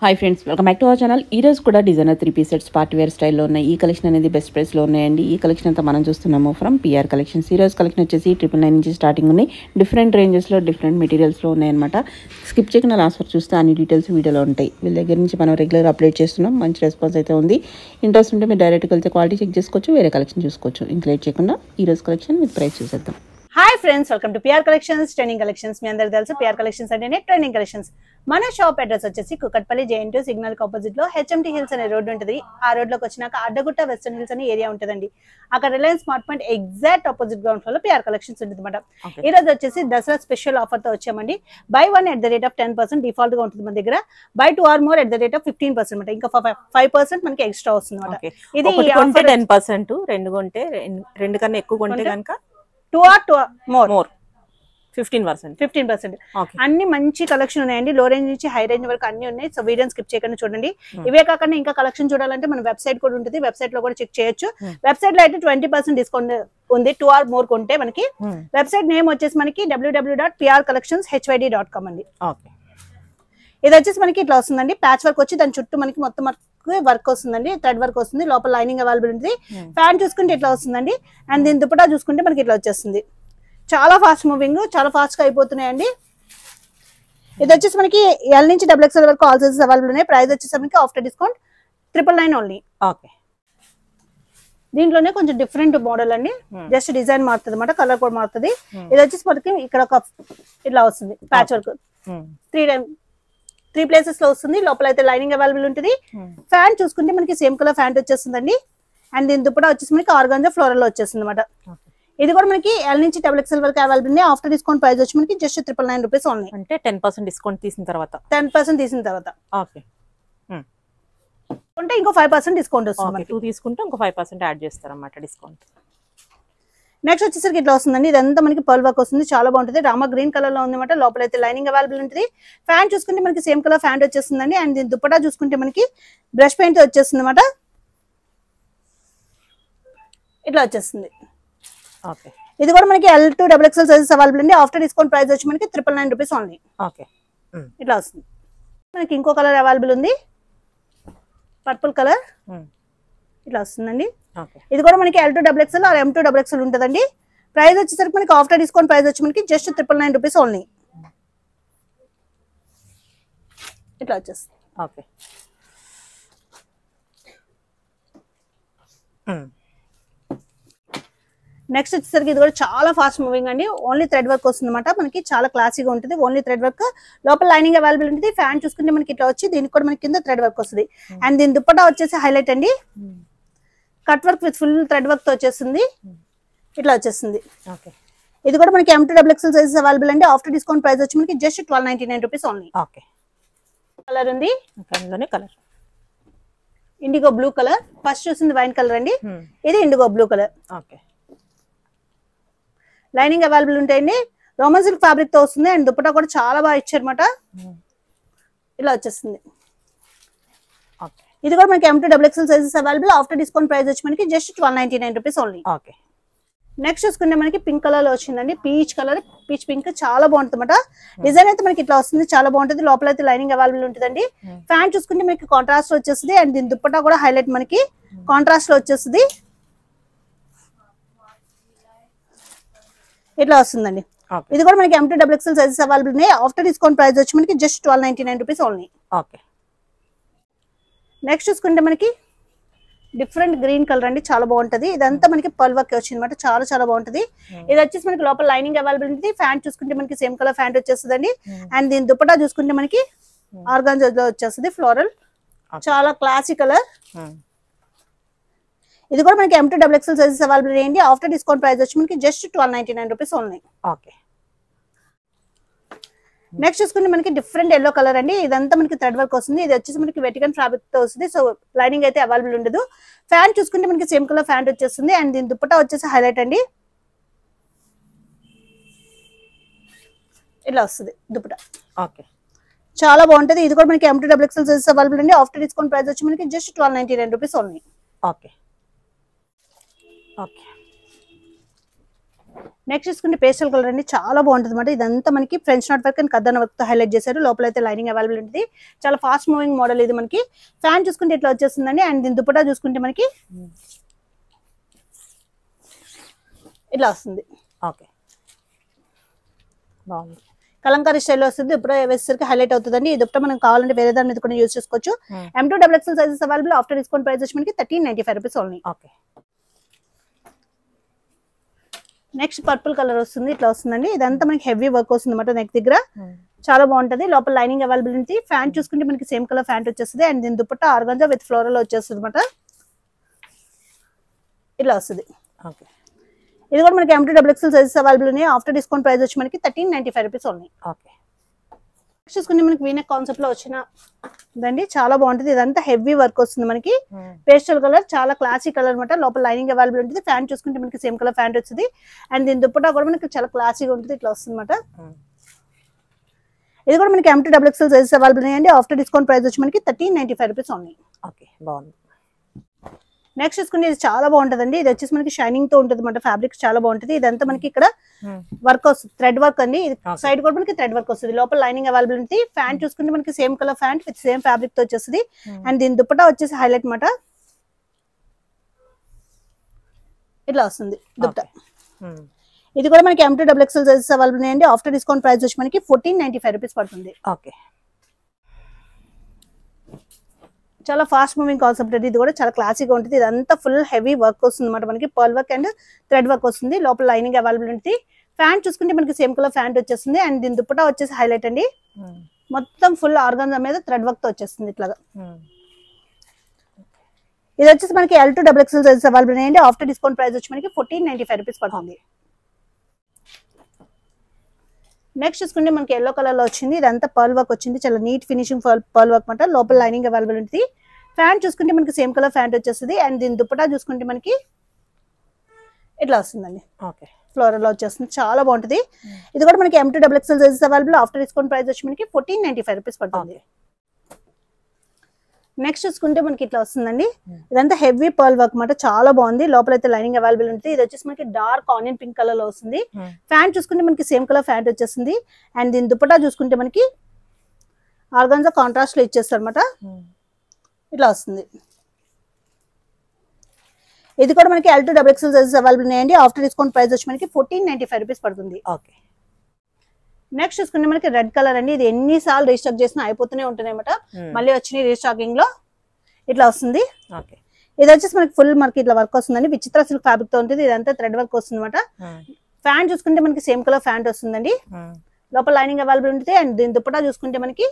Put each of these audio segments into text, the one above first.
Hi friends, welcome back to our channel. ఈ రోజు కూడా designer 3 piece sets party wear స్టైల్లో ఉన్నాయి. ఈ కలెక్షన్ అనేది బెస్ట్ ప్రైస్లో ఉన్నాయండి. ఈ కలెక్షన్ అంతా మనం చూస్తున్నాము ఫ్రమ్ పిఆర్ కలెక్షన్స్. ఈ రోజు కలెక్షన్ వచ్చేసి 999 నుంచి స్టార్టింగ్ ఉన్నాయి. డిఫరెంట్ రేంజెస్లో డిఫరెంట్ మెటీరియల్స్లో ఉన్నాయన్నమాట. స్కిప్ చేయకుండా లాస్ట్ వరకు చూస్తే అన్ని డీటెయిల్స్ వీడియోలో ఉంటాయి. వీళ్ళ దగ్గర నుంచి మనం రెగ్యులర్ అప్డేట్ చేస్తున్నాం. మంచి రెస్పాన్స్ అయితే ఉంది. ఇంట్రెస్ట్ ఉంటే మీరు డైరెక్ట్గా వెళ్తే క్వాలిటీ చెక్ చేసుకోవచ్చు, వేరే కలెక్షన్ చూసుకోవచ్చు. ఇంకా లేట్ చేయకుండా ఈ రోజు కలెక్షన్ విత్ ప్రైస్ చూసేద్దాం. Hi friends, welcome to PR collections trending collections. మీ అందరికీ తెలుసు పిఆర్ కలెక్షన్స్ అంటేనే ట్రెండింగ్ కలెక్షన్స్. మన షాప్ అడ్రస్ వచ్చేసి కుకట్పల్లి JN2 సిగ్నల్ కి ఆపోజిట్ లో HMT హిల్స్ అనే రోడ్ ఉంటుంది. ఆ రోడ్ లోకి వచ్చినాక అడ్డగుట్ట వెస్టర్న్ హిల్స్ అనే ఏరియా ఉంటుందండి. అక్కడ Reliance smart point exact opposite ground floor లో పిఆర్ కలెక్షన్స్ ఉంటుంది అనమాట. ఈ రోజు వచ్చేసి దసరా స్పెషల్ ఆఫర్ తో వచ్చామండి. By 1 at the rate of 10% default గా ఉంటుంది మన దగ్గర. By 2 or more at the rate of 15% అనమాట. ఇంకా 5% మనకి ఎక్స్ట్రా వస్తుంది అనమాట. ఇది 10%, రెండు కన్నా ఎక్కువ కొంటే కనుక 2 or more 15%. అన్ని మంచి కలెక్షన్ ఉన్నాయండి. లో రేంజ్ నుంచి హై రేంజ్ వరకు అన్ని ఉన్నాయి. సో వీడియో స్కిప్ చేయకుండా చూడండి. ఇవే కాకుండా ఇంకా కలెక్షన్ చూడాలంటే మన వెబ్సైట్ కూడా ఉంటుంది. వెబ్సైట్ లో కూడా చెక్ చేయొచ్చు. వెబ్సైట్ లో అయితే 20% డిస్కౌంట్ ఉంది 2 or more కొంటే మనకి. వెబ్సైట్ నేమ్ వచ్చేసి మనకి www.prcollectionshyd.com అండి. ఇది వచ్చేసి మనకి ఇట్లా వస్తుందండి. ప్యాచ్ వర్క్ వచ్చి దాని చుట్టూ మనకి మొత్తం వర్క్ వస్తుందండి. థ్రెడ్ వర్క్ వస్తుంది. లోపల లైనింగ్ అవైలబుల్ ఉంటుంది. ఫ్యాన్ చూసుకుంటే ఇట్లా వస్తుందండి. అండ్ దీని దుపట్టా చూసుకుంటే మనకి ఇట్లా వచ్చేస్తుంది. చాలా ఫాస్ట్ మూవింగ్, చాలా ఫాస్ట్ గా అయిపోతున్నాయండి. ఇది వచ్చేసి మనకి L నుంచి XXL వరకు ఆల్ సైజెస్ అవైలబుల్ ఉన్నాయి. ప్రైస్ వచ్చేసి మనకి ఆఫ్టర్ డిస్కౌంట్ 999 ఓన్లీ. దీంట్లోనే కొంచెం డిఫరెంట్ మోడల్ అండి. జస్ట్ డిజైన్ మారుతుంది అనమాట, కలర్ కూడా మారుతుంది. ఇది వచ్చేసి మనకి ఇక్కడ ఒక ఇట్లా వస్తుంది ప్యాచ్ వర్క్. 3 ప్లేసెస్ లో వస్తుంది. లోపల అయితే లైనింగ్ అవైలబుల్ ఉంటుంది. ఫ్యాన్ చూసుకుంటే మనకి సేమ్ కలర్ ఫ్యాంట్ వచ్చేస్తుందండి. అండ్ దీని దుపట్టా వచ్చేసి మనకి ఆర్గాంజా ఫ్లోరల్ లో వచ్చేస్తుంది అనమాట. ఇది కూడా మనకి L నుంచి XXL వరకు అవైలబుల్ ఉంది. ఆఫ్టర్ డిస్కౌంట్ ప్రైస్ వచ్చి మనకి జస్ట్ 999 రూపీస్ ఓన్లీ. అంటే 10% డిస్కౌంట్ తీసిన తర్వాత 10% తీసిన తర్వాత అంటే ఇంకో 5% డిస్కౌంట్ వస్తుంది. 2 తీసుకుంటే ఇంకో 5% యాడ్ చేస్తారు అన్నమాట డిస్కౌంట్. నెక్స్ట్ వచ్చేసరికి ఇట్లా వస్తుందండి. ఇదంతా మనకి పర్ల్ వర్క్ వస్తుంది. చాలా బాగుంటుంది. రామా గ్రీన్ కలర్ లో ఉంది అనమాట. లోపల అయితే లైనింగ్ అవైలబుల్ ఉంటుంది. ఫ్యాన్ చూసుకుంటే మనకి సేమ్ కలర్ ఫ్యాంట్ వచ్చేస్తుందండి. అండ్ దీని దుపట్టా చూసుకుంటే మనకి బ్రష్ పెయింట్ వచ్చేస్తుంది అనమాట. ఇట్లా వచ్చేస్తుంది. ఇది కూడా మనకి L to XXL sizes available ఉంది. ఆఫ్టర్ డిస్కౌంట్ ప్రైస్ వచ్చి మనకి 999 రూపీస్ ఓన్లీ. ఇట్లా వస్తుంది. మనకి ఇంకో కలర్ అవైలబుల్ ఉంది, పర్పుల్ కలర్. ఇట్లా వస్తుందండి. ఇది కూడా మనకి L to XXL or M to XXL ఉంటుందండి. ప్రైస్ వచ్చేసరికి మనకి ఆఫ్టర్ డిస్కౌంట్ ప్రైస్ వచ్చి మనకి జస్ట్ 999 రూపీస్ ఓన్లీ. ఇట్లా వచ్చేస్తుంది. నెక్స్ట్ వచ్చేసరికి ఇది కూడా చాలా ఫాస్ట్ మూవింగ్ అండి. ఓన్లీ థ్రెడ్ వర్క్ వస్తుంది అనమాట. మనకి చాలా క్లాసీగా ఉంటుంది. ఓన్లీ థ్రెడ్ వర్క్, లోపల లైనింగ్ అవైలబుల్ ఉంటుంది. ఫ్యాన్ చూసుకుంటే మనకి ఇట్లా వచ్చి దీనికి కూడా మనకి కింద థ్రెడ్ వర్క్ వస్తుంది. అండ్ దీని దుపట్టా వచ్చేసి హైలైట్ అండి. Cut work with full thread work తో వచ్చేస్తుంది. ఇట్లా వచ్చేస్తుంది. ఇది కూడా మనకి M to XXL sizes available అండి. ఆఫ్టర్ డిస్కౌంట్ ప్రైస్ వచ్చి మనకి జస్ట్ 1299 రూపీస్ ఓన్లీ. కలర్ ఉంది, colour IndiGo blue colour. First చూసింది వైన్ కలర్ అండి. ఇది IndiGo blue colour. Lining available ఉంటాయండి. రోమన్ సిల్క్ ఫ్యాబ్రిక్ తో వస్తుంది. అండ్ దుపట్టా కూడా చాలా బాగా ఇచ్చారన్నమాట. ఇలా వచ్చేస్తుంది. ఇది కూడా మనకి M to XXL sizes available. After discount price వచ్చి మనకి జస్ట్ 1299 రూపీస్ ఓన్లీ. నెక్స్ట్ చూసుకుంటే మనకి పింక్ కలర్ లో వచ్చిందండి. పీచ్ కలర్, పీచ్ పింక్ చాలా బాగుంటుంది అనమాట. డిజైన్ అయితే మనకి ఇట్లా వస్తుంది, చాలా బాగుంటుంది. లోపల అయితే లైనింగ్ అవైలబుల్ ఉంటుందండి. ఫ్యాన్ చూసుకుంటే మనకి కాంట్రాస్ట్ వచ్చేస్తుంది. అండ్ దీని దుపట్టా కూడా హైలైట్ మనకి కాంట్రాస్ట్ లో వచ్చేస్తుంది. ఇట్లా వస్తుందండి. ఇది కూడా మనకి M to XXL sizes available ఉన్నాయి. ఆఫ్టర్ డిస్కౌంట్ ప్రైస్ వచ్చి మనకి జస్ట్ 1299 రూపీస్ ఓన్లీ. నెక్స్ట్ చూసుకుంటే మనకి డిఫరెంట్ గ్రీన్ కలర్ అండి. చాలా బాగుంటది. ఇదంతా మనకి పర్ల్ వర్క్ వచ్చింది అనమాట. చాలా చాలా బాగుంటది. ఇది వచ్చేసి మనకి లోపల లైనింగ్ అవైలబుల్ ఉంటుంది. ఫ్యాంట్ చూసుకుంటే మనకి సేమ్ కలర్ ఫ్యాంట్ వచ్చేస్తుంది. అండ్ దీని దుపట్టా చూసుకుంటే మనకి ఆర్గాంజా వచ్చేస్తుంది ఫ్లోరల్. చాలా క్లాసీ కలర్. ఇది కూడా మనకి M to XXL sizes available అయ్యింది. ఆఫ్టర్ డిస్కౌంట్ ప్రైస్ వచ్చి మనకి జస్ట్ 1299 రూపీస్ ఓన్లీ. నెక్స్ట్ చూసుకుంటే మనకి డిఫరెంట్ ఎల్లో కలర్ అండి. ఇదంతా మనకి థ్రెడ్ వర్క్ వస్తుంది. ఇది వచ్చేసి మనకి వెటికన్ ఫ్యాబ్రిక్ తో వస్తుంది. సో లైనింగ్ అయితే అవైలబుల్ ఉండదు. ఫ్యాన్ చూసుకుంటే మనకి సేమ్ కలర్ ఫ్యాంట్ వచ్చేస్తుంది. అండ్ దీని దుపట్టా వచ్చేసి హైలైట్ అండి. ఇలా వస్తుంది దుపట్టా. చాలా బాగుంటది. ఇది కూడా మనకి M to XXL sizes available అండి. ఆఫ్టర్ డిస్కౌంట్ ప్రైస్ వచ్చి మనకి జస్ట్ 1299 రూపీస్ ఓన్లీ. నెక్స్ట్ చూసుకుంటే పేస్టల్ కలర్ అండి, చాలా బాగుంటుంది అనమాట. ఇదంతా మనకి ఫ్రెంచ్ నాట్ వర్క్ అండ్ కద్దన వర్క్ తో హైలైట్ చేశారు. లోపల అయితే లైనింగ్ అవైలబుల్ ఉంటుంది. చాలా ఫాస్ట్ మూవింగ్ మోడల్ ఇది. మనకి ఫ్యాన్ చూసుకుంటే ఇట్లా వచ్చేస్తుందండి. అండ్ దీని దుపట్టా చూసుకుంటే మనకి ఇట్లా వస్తుంది. ఓకే, బాగుంది. కలంకారీ స్టైల్లో వస్తుంది. ఇప్పుడు వేసేసరికి హైలైట్ అవుతుందండి. ఈ దుపట్టా మనం కావాలంటే వేరే దాని మీద కూడా యూజ్ చేసుకోవచ్చు. M2XXL sizes available. After discount price వచ్చి మనకి 1395 rupees only. Okay, next purple colour వస్తుంది. ఇట్లా వస్తుందండి. ఇదంతా మనకి హెవీ వర్క్ వస్తుంది అనమాట నెక్ దగ్గర. చాలా బాగుంటది. లోపల లైనింగ్ అవైలబుల్ ఉంది. ఫ్యాంట్ చూసుకుంటే మనకి సేమ్ కలర్ ఫ్యాంట్ వచ్చేస్తుంది. అండ్ దీని దుపట్టా ఆర్గాంజా విత్ ఫ్లోరల్ వచ్చేస్తుంది అనమాట. ఇట్లా వస్తుంది. ఓకే, ఇది కూడా మనకి M2XXL సైజెస్ అవైలబుల్ ఉన్నాయి. ఆఫ్టర్ డిస్కౌంట్ ప్రైస్ వచ్చి మనకి 1395 రూపీస్ ఓన్లీ. ఓకే, నెక్స్ట్ చూసుకుంటే మనకి వీనెక్ కాన్సెప్ట్ లో వచ్చిన దండి, చాలా బాగుంటుంది. ఇదంతా హెవీ వర్క్ వస్తుంది మనకి. పేస్టల్ కలర్, చాలా క్లాసిక్ కలర్ అనమాట. లోపల లైనింగ్ అవైలబుల్ ఉంటుంది. ఫ్యాంట్ చూసుకుంటే మనకి సేమ్ కలర్ ఫ్యాంట్ వచ్చింది. అండ్ దీని దుపట్టా కూడా మనకి చాలా క్లాసిక్ ఉంటుంది. ఇట్లా వస్తుంది అనమాట. ఇది కూడా మనకి M2XXL సైజెస్ అవైలబుల్ ఉన్నాయండి. ఆఫ్టర్ డిస్కౌంట్ ప్రైస్ వచ్చి మనకి 1395 రూపీస్ ఓన్లీ. ఓకే, బాగుంది. నెక్స్ట్ చూసుకుంటే ఇది చాలా బాగుంటదండి. ఇది వచ్చేసి మనకి షైనింగ్ తో ఉంటుంది అనమాట. ఫ్యాబ్రిక్ చాలా బాగుంటుంది. ఇదంతా మనకి ఇక్కడ వర్క్ వస్తుంది, థ్రెడ్ వర్క్ అండి. సైడ్ కూడా మనకి థ్రెడ్ వర్క్ వస్తుంది. లోపల లైనింగ్ అవైలబుల్ ఉంటుంది. ఫ్యాంట్ చూసుకుంటే మనకి same colour pant with same fabric తో వచ్చేస్తుంది. అండ్ దీని దుపట్టా వచ్చేసి హైలైట్ అనమాట. ఇట్లా వస్తుంది దుపట్టా. ఇది కూడా మనకి M2XXL సైజెస్ అవైలబుల్ ఉన్నాయండి. ఆఫ్టర్ డిస్కౌంట్ ప్రైస్ వచ్చి మనకి 1495 రూపీస్ పడుతుంది. ఓకే, చాలా ఫాస్ట్ మూవింగ్ కాన్సెప్ట్ ఇది కూడా చాలా క్లాసిక్ గా ఉంటుంది. ఇదంతా ఫుల్ హెవీ వర్క్ వస్తుంది అనమాట. మనకి pearl work and thread work వస్తుంది. లోపల లైనింగ్ అవైలబుల్ ఉంటుంది. ఫ్యాంట్ చూసుకుంటే మనకి సేమ్ కలర్ ఫ్యాంట్ వచ్చేస్తుంది. అండ్ దీని దుపట్టా వచ్చేసి హైలైట్ అండి. మొత్తం ఫుల్ ఆర్గాన్జా మీద థ్రెడ్ వర్క్ తో వచ్చేస్తుంది ఇట్లాగా. ఇది వచ్చేసి మనకి L2XXL సైజెస్ అవైలబుల్ ఉన్నాయండి. ఆఫ్టర్ డిస్కౌంట్ ప్రైస్ వచ్చి మనకి 1495 రూపీస్ పడుతుంది. నెక్స్ట్ చూసుకుంటే మనకి ఎల్లో కలర్ లో వచ్చింది. ఇదంతా పర్ల్ వర్క్ వచ్చింది. చాలా నీట్ ఫినిషింగ్ పర్ల్ వర్క్ అనమాట. లోపల లైనింగ్ అవైలబుల్ ఉంటుంది. ఫ్యాంట్ చూసుకుంటే మనకి సేమ్ కలర్ ఫ్యాంట్ వచ్చేస్తుంది. అండ్ దీని దుపట్టా చూసుకుంటే మనకి ఇట్లా వస్తుందండి. ఓకే, ఫ్లోరల్ వచ్చేస్తుంది. చాలా బాగుంటుంది. ఇది కూడా మనకి M2XXL sizes available. After discount price వచ్చి మనకి 1495 రూపీస్ పడుతుంది. నెక్స్ట్ చూసుకుంటే మనకి ఇట్లా వస్తుందండి. ఇదంతా హెవీ పర్ల్ వర్క్ అనమాట. చాలా బాగుంది. లోపల అయితే లైనింగ్ అవైలబుల్ ఉంటుంది. ఇది వచ్చేసి మనకి డార్క్ ఆనియన్ పింక్ కలర్ లో వస్తుంది. ఫ్యాంట్ చూసుకుంటే మనకి సేమ్ కలర్ ఫ్యాంట్ వచ్చేస్తుంది. అండ్ దీని దుపట్టా చూసుకుంటే మనకి ఆర్గాన్జా కాంట్రాస్ట్ లో ఇచ్చేస్తారు అనమాట. ఇట్లా వస్తుంది. ఇది కూడా మనకి L2XXL సైజెస్ అవైలబుల్ ఉన్నాయండి. ఆఫ్టర్ డిస్కౌంట్ ప్రైస్ వచ్చి మనకి 1495 రూపీస్ పడుతుంది. ఓకే, నెక్స్ట్ చూసుకుంటే మనకి రెడ్ కలర్ అండి. ఇది ఎన్నిసార్లు రీస్టాక్ చేసినా అయిపోతూనే ఉంటుంది అనమాట. మళ్ళీ వచ్చిన రీస్టాకింగ్ లో ఇట్లా వస్తుంది. ఓకే, ఇది వచ్చేసి మనకి ఫుల్ మనకి ఇట్లా వర్క్ వస్తుందండి. విచిత్ర సిల్క్ ఫ్యాబ్రిక్ తో ఉంటుంది. ఇదంతా థ్రెడ్ వర్క్ వస్తుంది అనమాట. ఫ్యాంట్ చూసుకుంటే మనకి సేమ్ కలర్ ఫ్యాంట్ వస్తుందండి. లోపల లైనింగ్ అవైలబుల్ ఉంటుంది. అండ్ దీని దుపట్టా చూసుకుంటే మనకి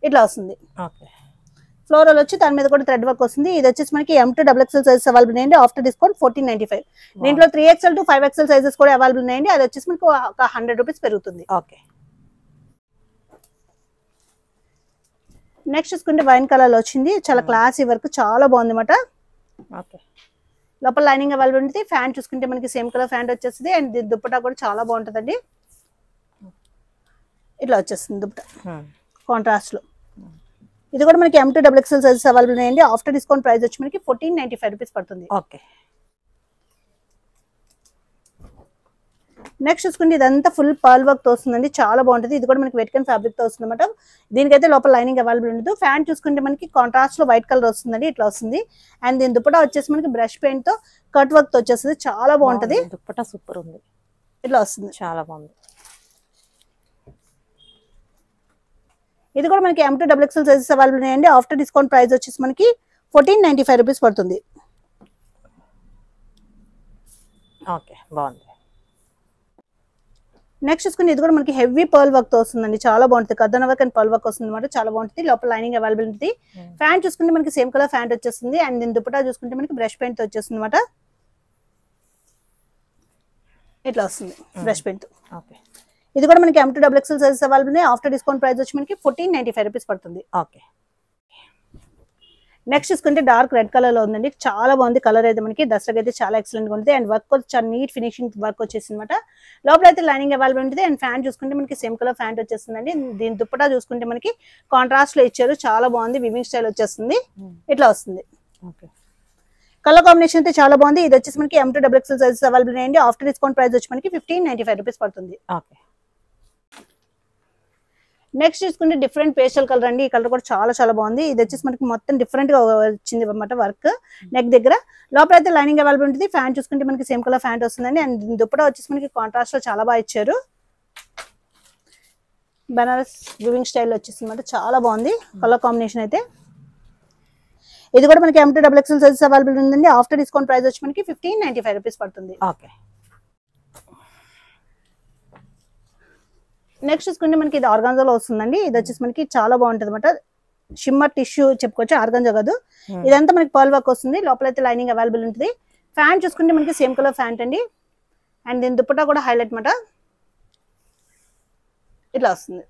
ఇట్లా వస్తుంది. ఓకే, ఫ్లోరల్ వచ్చి దాని మీద కూడా థ్రెడ్ వర్క్ వస్తుంది. ఇది వచ్చేసి మనకి M2XXL సైజెస్ అవైలబుల్ ఉన్నాయండి. After discount 1495. దీంట్లో 3XL to 5XL సైజెస్ కూడా అవైలబుల్ ఉన్నాయండి. అది వచ్చేసి మనకి ఒక 100 రూపీస్ పెరుగుతుంది. ఓకే, నెక్స్ట్ చూసుకుంటే వైన్ కలర్ లో వచ్చింది. చాలా క్లాసీ వర్క్, చాలా బాగుంది అనమాట. ఓకే, లోపల లైనింగ్ అవైలబుల్ ఉంటుంది. ఫ్యాంట్ చూసుకుంటే మనకి సేమ్ కలర్ ఫ్యాంట్ వచ్చేస్తుంది. అండ్ దీని దుపట్టా కూడా చాలా బాగుంటుందండి. ఇట్లా వచ్చేస్తుంది దుపట్టా కాంట్రాస్ట్ లో. ఇది కూడా మనకి M2XXL సైజెస్ అవైలబుల్ ఉన్నాయండి. ఆఫ్టర్ డిస్కౌంట్ ప్రైస్ వచ్చి మనకి 1495 రూపీస్ పడుతుంది. ఓకే, నెక్స్ట్ చూసుకుంటే ఇదంతా ఫుల్ పర్ల్ వర్క్ తో వస్తుందండి. చాలా బాగుంటుంది. ఇది కూడా మనకి వెట్కన్ ఫ్యాబ్రిక్ తో వస్తుంది అనమాట. దీనికైతే లోపల లైనింగ్ అవైలబుల్ ఉండదు. ఫ్యాంట్ చూసుకుంటే మనకి కాంట్రాస్ట్ లో వైట్ కలర్ వస్తుందండి. ఇట్లా వస్తుంది. అండ్ దీని దుపట్టా వచ్చేసి మనకి బ్రష్ పెయింట్ తో కట్ వర్క్ తో వచ్చేస్తుంది. చాలా బాగుంటది. దుపట్టా సూపర్ ఉంది. ఇట్లా వస్తుంది. చాలా బాగుంది. ఇది కూడా మనకి M2XXL సైజెస్ అవైలబుల్ ఉన్నాయండి. ఆఫ్టర్ డిస్కౌంట్ ప్రైస్ వచ్చేసి మనకి 1495 రూపీస్ పడుతుంది. ఓకే, బాగుంది. నెక్స్ట్ చూసుకుని ఇది కూడా మనకి హెవీ పర్ల్ వర్క్ తో వస్తుందండి. చాలా బాగుంటుంది. కద్దన వర్క్ అండ్ పర్ల్ వర్క్ వస్తుంది అనమాట. చాలా బాగుంటుంది. లోపల లైనింగ్ అవైలబుల్ ఉంటుంది. ఫ్యాంట్ చూసుకుంటే మనకి సేమ్ కలర్ ఫ్యాంట్ వచ్చేస్తుంది. అండ్ దీని దుపట్టా చూసుకుంటే మనకి బ్రష్ పెయింట్ తో వచ్చేస్తుంది అనమాట. ఇట్లా వస్తుంది బ్రష్ పెయింట్ తో. ఓకే, ఇది కూడా మనకి M2XXL సైజెస్ అవైలబుల్ ఉన్నాయి. ఆఫ్టర్ డిస్కౌంట్ ప్రైస్ వచ్చి మనకి 1495 రూపీస్ పడుతుంది. ఓకే, నెక్స్ట్ చూసుకుంటే డార్క్ రెడ్ కలర్ లో ఉందండి. చాలా బాగుంది కలర్ అయితే. మనకి దసరాకి అయితే చాలా ఎక్సలెంట్ గా ఉంటుంది. అండ్ వర్క్ చాలా నీట్ ఫినిషింగ్ వర్క్ వచ్చేసి అనమాట. లోపల అయితే లైనింగ్ అవైలబుల్ ఉంటుంది. అండ్ ఫ్యాంట్ చూసుకుంటే మనకి సేమ్ కలర్ ఫ్యాంట్ వచ్చేస్తుందండి. దీని దుపట్టా చూసుకుంటే మనకి కాంట్రాస్ట్ లో ఇచ్చారు. చాలా బాగుంది. వివింగ్ స్టైల్ వచ్చేస్తుంది. ఇట్లా వస్తుంది. ఓకే, కలర్ కాంబినేషన్ అయితే చాలా బాగుంది. ఇది వచ్చేసి మనకి M2 XXL సైజెస్ అవైలబుల్ ఉన్నాయండి. ఆఫ్టర్ డిస్కౌంట్ ప్రైస్ వచ్చి మనకి 1595 రూపీస్ పడుతుంది. ఓకే. నెక్స్ట్ చూసుకుంటే డిఫరెంట్ పేస్టల్ కలర్ అండి. ఈ కలర్ కూడా చాలా చాలా బాగుంది. ఇది వచ్చేసి మనకి మొత్తం డిఫరెంట్ గా వచ్చింది అన్నమాట వర్క్ నెక్ దగ్గర. లోపల అయితే లైనింగ్ అవైలబుల్ ఉంటుంది. ఫ్యాంట్ చూసుకుంటే మనకి సేమ్ కలర్ ఫ్యాంట్ వస్తుందండి. అండ్ దుప్పటా వచ్చేసి మనకి కాంట్రాస్ట్ లో చాలా బాగా ఇచ్చారు. బనారస్ వివింగ్ స్టైల్ వచ్చేసి అనమాట చాలా బాగుంది కలర్ కాంబినేషన్ అయితే. ఇది కూడా మనకి M2 XXL సైజెస్ అవైలబుల్ ఉందండి. ఆఫ్టర్ డిస్కౌంట్ ప్రైస్ వచ్చి మనకి 1595 రూపీస్ పడుతుంది. ఓకే. నెక్స్ట్ చూసుకుంటే మనకి ఇది ఆర్గాన్జాలో వస్తుందండి. ఇది వచ్చేసి మనకి చాలా బాగుంటుంది అనమాట. షిమ్మర్ టిష్యూ చెప్పుకోవచ్చు, ఆర్గాన్జా కాదు. ఇదంతా మనకి పర్ల్ వర్క్ వస్తుంది. లోపలైతే లైనింగ్ అవైలబుల్ ఉంటుంది. ఫ్యాంట్ చూసుకుంటే మనకి సేమ్ కలర్ ఫ్యాంట్ అండి. అండ్ దీని దుప్పటా కూడా హైలైట్ అనమాట. ఇట్లా వస్తుంది.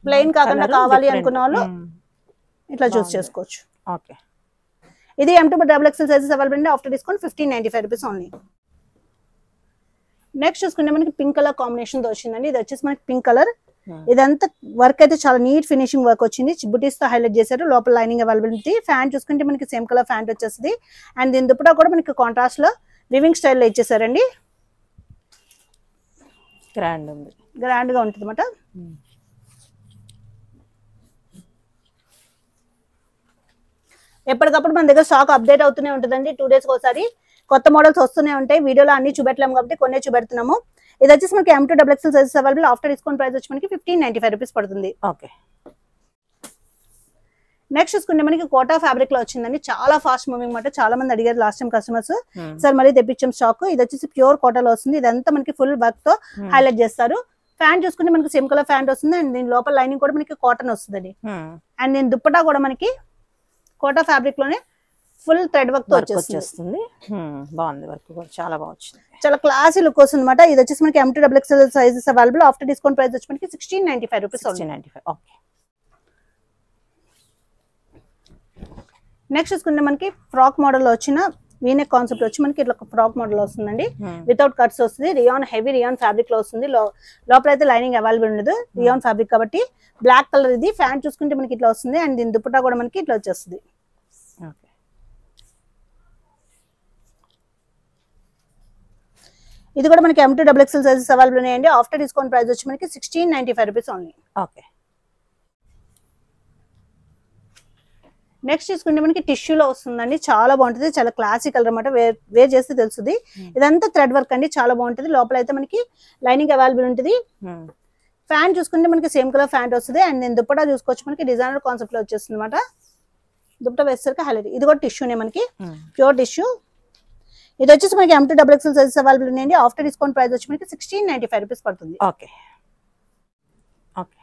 ప్లెయిన్ కాకుండా కావాలి అనుకున్న వాళ్ళు ఇట్లా చూస్ చేసుకోవచ్చు. ఓకే. ఇది M2 XXL సైజెస్ అవైలబుల్ అండి. After discount 1595 rupees only. Next చూసుకుంటే మనకి పింక్ కలర్ కాంబినేషన్ తో వచ్చిందండి. ఇది వచ్చేసి మనకి పింక్ కలర్. ఇదంతా వర్క్ అయితే చాలా నీట్ ఫినిషింగ్ వర్క్ వచ్చింది. బుటీస్ తో హైలైట్ చేశారు. లోపల లైనింగ్ అవైలబుల్ ఉంది. ఫ్యాంట్ చూసుకుంటే మనకి సేమ్ కలర్ ఫ్యాంట్ వచ్చేస్తుంది. అండ్ దీని దుప్పటా కూడా మనకి కాంట్రాస్ట్ లో వివింగ్ స్టైల్లో ఇచ్చేసారండి. గ్రాండ్ గా ఉంటుంది అనమాట. ఎప్పటికప్పుడు మన దగ్గర స్టాక్ అప్డేట్ అవుతూనే ఉంటుందండి. 2 days ఒకసారి కొత్త మోడల్స్ వస్తూనే ఉంటాయి. వీడియోలో అన్ని చూపెట్టలేము కాబట్టి కొన్నే చూపెడుతున్నాము. ఇది వచ్చేసి మనకి M2 XXL sizes available. After discount price వచ్చి మనకి 1595 రూపీస్ పడుతుంది. ఓకే. నెక్స్ట్ చూసుకుంటే మనకి కోటా ఫ్యాబ్రిక్ లో వచ్చిందండి. చాలా ఫాస్ట్ మూవింగ్ మాట. చాలా మంది అడిగారు లాస్ట్ టైం కస్టమర్స్. సార్ మళ్ళీ తెప్పించాం స్టాక్. ఇది వచ్చేసి ప్యూర్ కోటాలో వస్తుంది. ఇదంతా మనకి ఫుల్ వర్క్ తో హైలైట్ చేస్తారు. ఫ్యాంట్ చూసుకుంటే మనకి సేమ్ కలర్ ఫ్యాంట్ వస్తుంది. అండ్ దీని లోపల లైనింగ్ కూడా మనకి కాటన్ వస్తుంది. అండ్ దీని దుప్పటా కూడా మనకి కోటా ఫ్యాబ్రిక్ లోనే ఫుల్ థ్రెడ్ వర్క్ తో వచ్చేస్తుంది. బాగుంది వర్క్ కూడా చాలా బాగా వచ్చింది. చాలా క్లాసీ లుక్ వస్తుంది అనమాట. ఇది వచ్చేసి మనకి M2 XXL sizes available. After discount price వచ్చి మనకి 1695 రూపీస్. 1695. ఓకే. నెక్స్ట్ చూసుకుంటే మనకి ఫ్రాక్ మోడల్ లో వచ్చిన వీనెక్ కాన్సెప్ట్ వచ్చి మనకి ఇట్లా ఫ్రాక్ మోడల్ వస్తుందండి. వితౌట్ కట్స్ వస్తుంది. రియాన్ హెవీ రియాన్ ఫ్యాబ్రిక్ లో వస్తుంది. లోపల అయితే లైనింగ్ అవైలబుల్ ఉండదు. రియాన్ ఫ్యాబ్రిక్ కాబట్టి బ్లాక్ కలర్ ఇది. ఫ్యాంట్ చూసుకుంటే మనకి ఇట్లా వస్తుంది. అండ్ దీని దుప్పటా కూడా మనకి ఇట్లా వచ్చేస్తుంది. ఇది కూడా మనకి M2 XXL సైజెస్ అవైలబుల్ ఉన్నాయండి. ఆఫ్టర్ డిస్కౌంట్ ప్రైస్ వచ్చి మనకి 1695 రూపీస్ ఓన్లీ. ఓకే. నెక్స్ట్ చూసుకుంటే మనకి టిష్యూలో వస్తుందండి. చాలా బాగుంటుంది. చాలా క్లాసిక్ కలర్ అనమాట. వేర్ చేస్తే తెలుస్తుంది. ఇదంతా థ్రెడ్ వర్క్ అండి. చాలా బాగుంటుంది. లోపల అయితే మనకి లైనింగ్ అవైలబుల్ ఉంటుంది. ఫ్యాంట్ చూసుకుంటే మనకి సేమ్ కలర్ ఫ్యాంట్ వస్తుంది. అండ్ నేను దుప్పటా చూసుకోవచ్చు. మనకి డిజైనర్ కాన్సెప్ట్ లో వచ్చేస్తుంది అనమాట. దుప్పటా వేసేసరికి హైలైట్. ఇది కూడా టిష్యూనే మనకి ప్యూర్ టిష్యూ. ఇది వచ్చేసి మనకి M2 XXL సైజెస్ అవైలబుల్ ఉన్నాయండి. ఆఫ్టర్ డిస్కౌంట్ ప్రైస్ వచ్చి మనకి 1695 రూపీస్ పడుతుంది. ఓకే. ఓకే.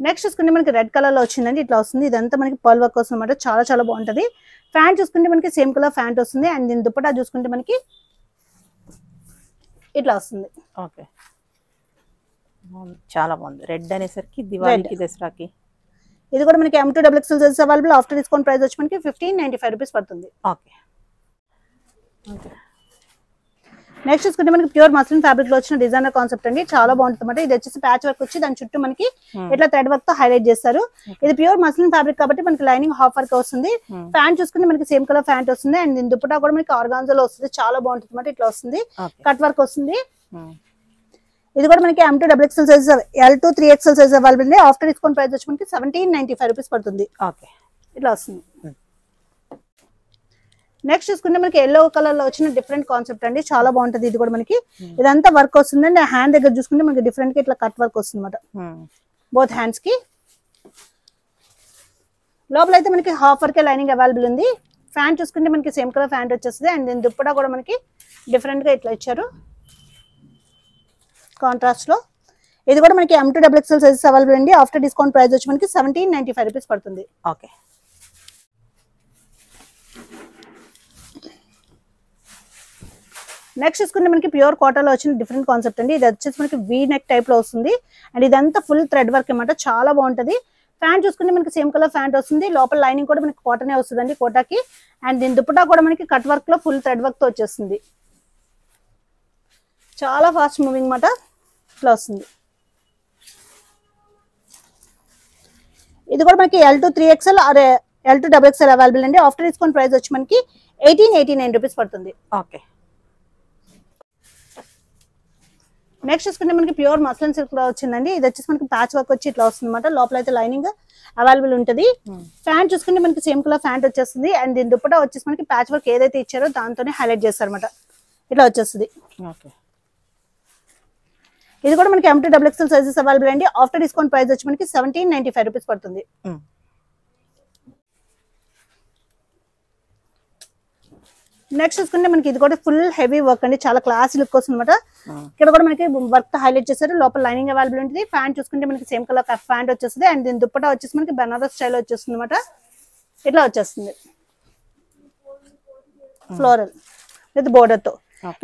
నెక్స్ట్ చూసుకుంటే మనకి రెడ్ కలర్ లో వచ్చిందండి. ఇట్లా వస్తుంది. ఇదంతా మనకి పర్ల్ వర్క్ వస్తుంది అనమాట. చాలా చాలా బాగుంటది. ఫ్యాంట్ చూసుకుంటే మనకి సేమ్ కలర్ ఫ్యాంట్ వస్తుంది. అండ్ దీని దుప్పటా చూసుకుంటే మనకి ఇట్లా వస్తుంది. ఓకే. చాలా బాగుంది. రెడ్ అనేసరికి దివాళీకి దసరాకి. ఇది కూడా మనకి M2 XXL sizes available. After discount price వచ్చి మనకి 1595 రూపీస్ పడుతుంది. ఓకే. నెక్స్ట్ చూసుకుంటే మనకి ప్యూర్ మస్లిన్ ఫ్యాబ్రిక్ లో వచ్చిన డిజైనర్ కాన్సెప్ట్ అండి. చాలా బాగుంటుంది అనమాట. ఇది వచ్చేసి ప్యాచ్ వర్క్ వచ్చి దాని చుట్టూ మనకి ఇట్లా థ్రెడ్ వర్క్ తో హైలైట్ చేస్తారు. ఇది ప్యూర్ మస్లిన్ ఫ్యాబ్రిక్ కాబట్టి మనకి లైనింగ్ హాఫ్ వర్క్ వస్తుంది. ఫ్యాంట్ చూసుకుంటే మనకి సేమ్ కలర్ ఫ్యాంట్ వస్తుంది. అండ్ దీని దుప్పటా కూడా మనకి ఆర్గాన్జాలో వస్తుంది. చాలా బాగుంటుంది అనమాట. ఇట్లా వస్తుంది. కట్ వర్క్ వస్తుంది. ఇది కూడా మనకి M2 XXL size L2 3XL size available ఉంది. ఆఫ్టర్ డిస్కౌంట్ ప్రైస్ వచ్చి మనకి 1795 రూపీస్ పడుతుంది. ఓకే. ఇట్లా వస్తుంది. నెక్స్ట్ చూసుకుంటే మనకి ఎల్లో కలర్ లో వచ్చిన డిఫరెంట్ కాన్సెప్ట్ అండి. చాలా బాగుంటది. ఇది కూడా మనకి ఇదంతా వర్క్ వస్తుంది. అండ్ హ్యాండ్ దగ్గర చూసుకుంటే మనకి డిఫరెంట్ గా ఇట్లా కట్ వర్క్ వస్తుంది అనమాట. బోత్ హ్యాండ్స్ కి. లోపల అయితే మనకి హాఫ్ వర్క్ లైనింగ్ అవైలబుల్ ఉంది. ఫ్యాంట్ చూసుకుంటే మనకి సేమ్ కలర్ ఫ్యాంట్ వచ్చేస్తుంది. అండ్ దీని దుప్పటా కూడా మనకి డిఫరెంట్ గా ఇట్లా ఇచ్చారు కాంట్రాస్ట్ లో. ఇది కూడా మనకి M2 XXL సైజెస్ అవైలబుల్ అండి. ఆఫ్టర్ డిస్కౌంట్ ప్రైస్ వచ్చి మనకి 1795 రూపీస్ పడుతుంది. ఓకే. నెక్స్ట్ చూసుకుంటే మనకి ప్యూర్ కాటన్ లో వచ్చిన డిఫరెంట్ కాన్సెప్ట్ అండి. ఇది వచ్చేసి మనకి వీ నెక్ టైప్ లో వస్తుంది. అండ్ ఇదంతా ఫుల్ థ్రెడ్ వర్క్ అనమాట. చాలా బాగుంటది. ఫ్యాంట్ చూసుకుంటే మనకి సేమ్ కలర్ ఫ్యాంట్ వస్తుంది. లోపల లైనింగ్ కూడా మనకి కాటనే వస్తుందండి కోటాకి. అండ్ దీని దుప్పటా కూడా మనకి కట్ వర్క్ లో ఫుల్ థ్రెడ్ వర్క్ తో వచ్చేస్తుంది. చాలా ఫాస్ట్ మూవింగ్ మాట. ఇట్లా వస్తుంది. ఇది కూడా మనకి L2 3XL or L2 XXL available అండి. ఆఫ్టర్ డిస్కౌంట్ ప్రైస్ వచ్చి మనకి 1889 రూపీస్ పడుతుంది. ఓకే. నెక్స్ట్ చూసుకుంటే మనకి ప్యూర్ మస్లిన్ సిల్క్ లో వచ్చిందండి. ఇది వచ్చేసి మనకి ప్యాచ్ వర్క్ వచ్చి ఇట్లా వస్తుంది అనమాట. లోపల అయితే లైనింగ్ అవైలబుల్ ఉంటుంది. ఫ్యాంట్ చూసుకుంటే మనకి సేమ్ కలర్ ఫ్యాంట్ వచ్చేస్తుంది. అండ్ దీని దుప్పటా వచ్చేసి మనకి ప్యాచ్ వర్క్ ఏదైతే ఇచ్చారో దాంతోనే హైలైట్ చేస్తారు అనమాట. ఇట్లా వచ్చేస్తుంది. ఇది కూడా మనకి M2 XXL సైజెస్ అవైలబుల్ అండి. ఆఫ్టర్ డిస్కౌంట్ ప్రైస్ వచ్చి మనకి 1795 రూపీస్ పడుతుంది. నెక్స్ట్ చూసుకుంటే మనకి ఇది కూడా ఫుల్ హెవీ వర్క్ అండి. చాలా క్లాసీ లుక్ వస్తుంది అనమాట. ఇక్కడ కూడా మనకి వర్క్ హైలైట్ చేశారు. లోపల లైనింగ్ అవైలబుల్ ఉంటుంది. ప్యాంట్ చూసుకుంటే మనకి సేమ్ కలర్ ప్యాంట్ వచ్చేస్తుంది. అండ్ దీని దుప్పటా వచ్చేసి మనకి బనారస్ స్టైల్ వచ్చేస్తుంది అనమాట. ఇట్లా వచ్చేస్తుంది ఫ్లోరల్ విత్ బోర్డర్ తో.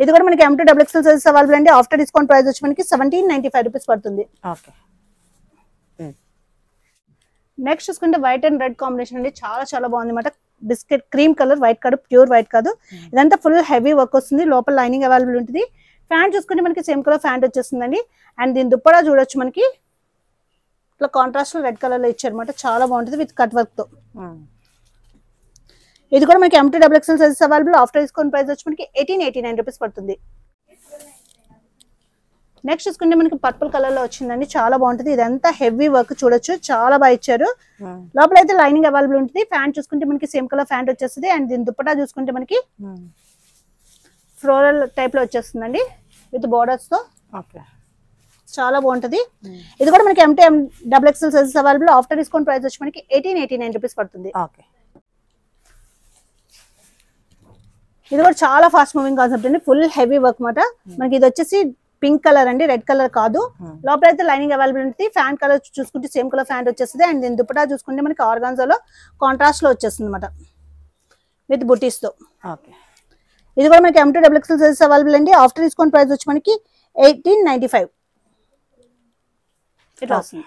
ఇది కూడా మనకి M2 XXL సైజెస్ అవైలబుల్ అండి. ఆఫ్టర్ డిస్కౌంట్ ప్రైస్ వచ్చి మనకి 1795 రూపీస్ పడుతుంది. నెక్స్ట్ చూసుకుంటే వైట్ అండ్ రెడ్ కాంబినేషన్ అండి. చాలా చాలా బాగుంది అనమాట. బిస్కెట్ క్రీమ్ కలర్, వైట్ కాదు, ప్యూర్ వైట్ కాదు. ఇదంతా ఫుల్ హెవీ వర్క్ వస్తుంది. లోపల లైనింగ్ అవైలబుల్ ఉంటుంది. ఫ్యాంట్ చూసుకుంటే మనకి సేమ్ కలర్ ఫ్యాంట్ వచ్చేస్తుందండి. అండ్ దీని దుప్పడా చూడొచ్చు మనకి ఇట్లా కాంట్రాస్ట్ లో రెడ్ కలర్ లో ఇచ్చారనమాట. చాలా బాగుంటుంది విత్ కట్ వర్క్ తో. ఇది కూడా మనకి M2 XXL sizes available. After discount price వచ్చి మనకి 1889 రూపీస్ పడుతుంది. నెక్స్ట్ చూసుకుంటే మనకి పర్పుల్ కలర్ లో వచ్చిందండి. చాలా బాగుంటుంది. ఇదంతా హెవీ వర్క్ చూడొచ్చు. చాలా బాగా ఇచ్చారు. లోపల అయితే లైనింగ్ అవైలబుల్ ఉంటుంది. ఫ్యాంట్ చూసుకుంటే మనకి సేమ్ కలర్ ఫ్యాంట్ వచ్చేస్తుంది. అండ్ దీని దుప్పటా చూసుకుంటే మనకి ఫ్లోరల్ టైప్ లో వచ్చేస్తుందండి విత్ బోర్డర్స్ తో. చాలా బాగుంటది. ఇది కూడా మనకి M2 XXL sizes available. After discount price వచ్చి మనకి 1889 రూపీస్ పడుతుంది. ఇది కూడా చాలా ఫాస్ట్ మూవింగ్ కాన్సెప్ట్ అండి. ఫుల్ హెవీ వర్క్ మాట. మనకి ఇది వచ్చేసి పింక్ కలర్ అండి, రెడ్ కలర్ కాదు. లోపల అయితే లైనింగ్ అవైలబుల్ ఉంటుంది. ఫ్యాంట్ కలర్ చూసుకుంటే సేమ్ కలర్ ఫ్యాంట్ వచ్చేస్తుంది. అండ్ దీని దుప్పటా చూసుకుంటే మనకి ఆర్గాన్జాలో కాంట్రాస్ట్ లో వచ్చేస్తుంది అనమాట విత్ బుటీస్ తో. ఇది కూడా మనకి M2 XXL సైజెస్ అవైలబుల్ అండి. ఆఫ్టర్ డిస్కౌంట్ ప్రైస్ వచ్చి మనకి 1895 ఇట్లా వస్తుంది.